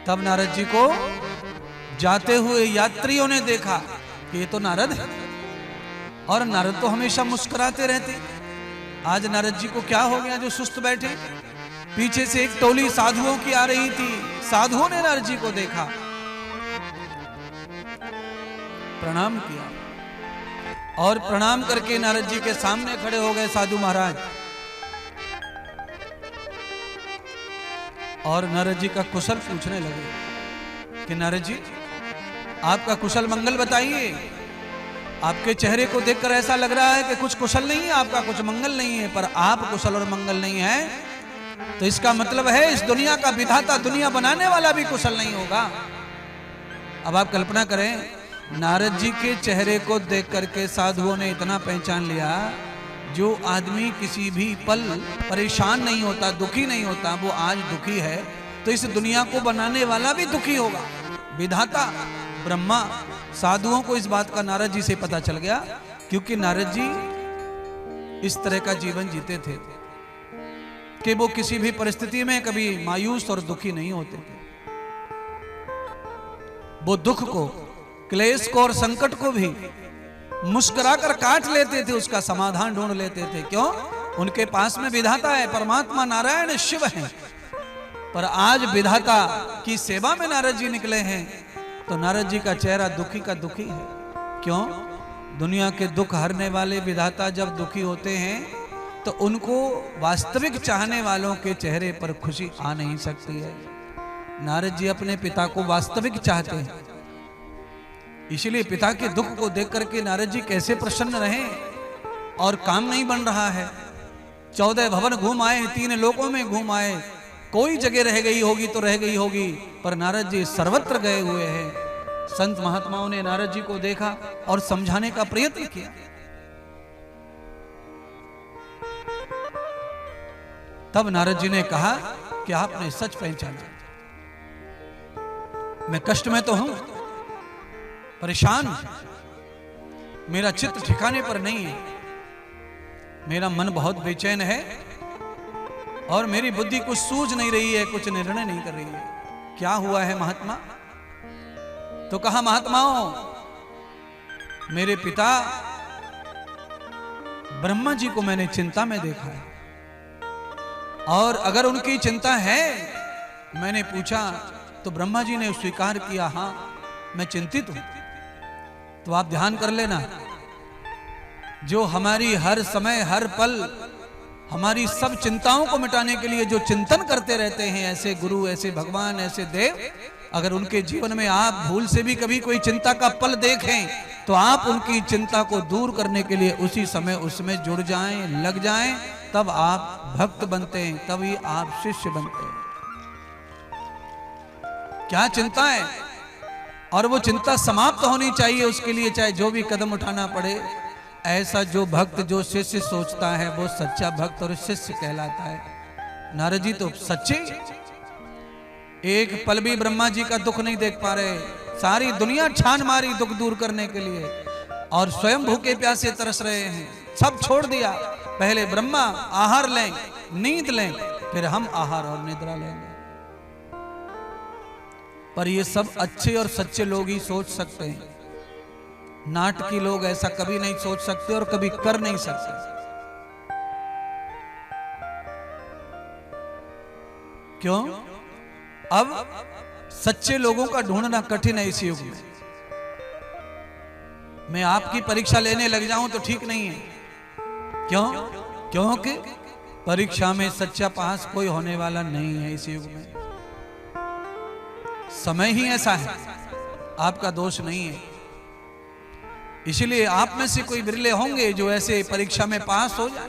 तब नारद जी को जाते हुए यात्रियों ने देखा कि ये तो नारद है, और नारद तो हमेशा मुस्कुराते रहते। आज नारद जी को क्या हो गया जो सुस्त बैठे। पीछे से एक टोली साधुओं की आ रही थी। साधुओं ने नारद जी को देखा, प्रणाम किया, और प्रणाम करके नारद जी के सामने खड़े हो गए साधु महाराज। और नारद जी का कुशल पूछने लगे कि नारद जी आपका कुशल मंगल बताइए। आपके चेहरे को देखकर ऐसा लग रहा है कि कुछ कुशल नहीं है, आपका कुछ मंगल नहीं है। पर आप कुशल और मंगल नहीं है तो इसका मतलब है इस दुनिया का विधाता, दुनिया बनाने वाला भी कुशल नहीं होगा। अब आप कल्पना करें, नारद जी के चेहरे को देख करके साधुओं ने इतना पहचान लिया, जो आदमी किसी भी पल परेशान नहीं होता, दुखी नहीं होता, वो आज दुखी है तो इस दुनिया को बनाने वाला भी दुखी होगा, विधाता ब्रह्मा। साधुओं को इस बात का नारद जी से पता चल गया, क्योंकि नारद जी इस तरह का जीवन जीते थे कि वो किसी भी परिस्थिति में कभी मायूस और दुखी नहीं होते थे। वो दुख को, क्लेश को और संकट को भी मुस्कुराकर काट लेते थे, उसका समाधान ढूंढ लेते थे। क्यों? उनके पास में विधाता है, परमात्मा नारायण शिव है। पर आज विधाता की सेवा में नारद जी निकले हैं तो नारद जी का चेहरा दुखी का दुखी है। क्यों? दुनिया के दुख हरने वाले विधाता जब दुखी होते हैं तो उनको वास्तविक चाहने वालों के चेहरे पर खुशी आ नहीं सकती है। नारद जी अपने पिता को वास्तविक चाहते हैं, इसलिए पिता के दुख को देख करके नारद जी कैसे प्रसन्न रहे। और काम नहीं बन रहा है, 14 भवन घूम आए, 3 लोकों में घूम आए, कोई जगह रह गई होगी तो रह गई होगी, पर नारद जी सर्वत्र गए हुए हैं। संत महात्माओं ने नारद जी को देखा और समझाने का प्रयत्न किया। तब नारद जी ने कहा कि आपने सच पहचाना, मैं कष्ट में तो हूं, परेशान, मेरा चित्त ठिकाने पर नहीं है, मेरा मन बहुत बेचैन है और मेरी बुद्धि कुछ सूझ नहीं रही है, कुछ निर्णय नहीं कर रही है। क्या हुआ है महात्मा? तो कहा, महात्माओं, मेरे पिता ब्रह्मा जी को मैंने चिंता में देखा है, और अगर उनकी चिंता है, मैंने पूछा तो ब्रह्मा जी ने स्वीकार किया, हां मैं चिंतित हूं। तो आप ध्यान कर लेना, जो हमारी हर समय हर पल हमारी सब चिंताओं को मिटाने के लिए जो चिंतन करते रहते हैं, ऐसे गुरु, ऐसे भगवान, ऐसे देव, अगर उनके जीवन में आप भूल से भी कभी कोई चिंता का पल देखें तो आप उनकी चिंता को दूर करने के लिए उसी समय उसमें जुड़ जाएं, लग जाएं, तब आप भक्त बनते हैं, तभी आप शिष्य बनते हैं। क्या चिंता है, और वो चिंता समाप्त होनी चाहिए, उसके लिए चाहे जो भी कदम उठाना पड़े। ऐसा जो भक्त, जो शिष्य सोचता है, वो सच्चा भक्त और शिष्य कहलाता है। नारद जी तो सच्चे, एक पल भी ब्रह्मा जी का दुख नहीं देख पा रहे, सारी दुनिया छान मारी दुख दूर करने के लिए, और स्वयं भूखे प्यासे तरस रहे हैं। सब छोड़ दिया, पहले ब्रह्मा आहार लें, नींद लें, फिर हम आहार और निद्रा लेंगे। पर ये सब अच्छे और सच्चे लोग ही सोच सकते हैं, नाटकी लोग ऐसा कभी नहीं सोच सकते और कभी कर नहीं सकते। क्यों? अब सच्चे लोगों का ढूंढना कठिन है इस युग में। मैं आपकी परीक्षा लेने लग जाऊं तो ठीक नहीं है। क्यों? क्योंकि परीक्षा में सच्चा पास कोई होने वाला नहीं है इस युग में। समय ही ऐसा है, आपका दोष नहीं है। इसलिए आप में से कोई बिरले होंगे जो ऐसे परीक्षा में पास हो जाए।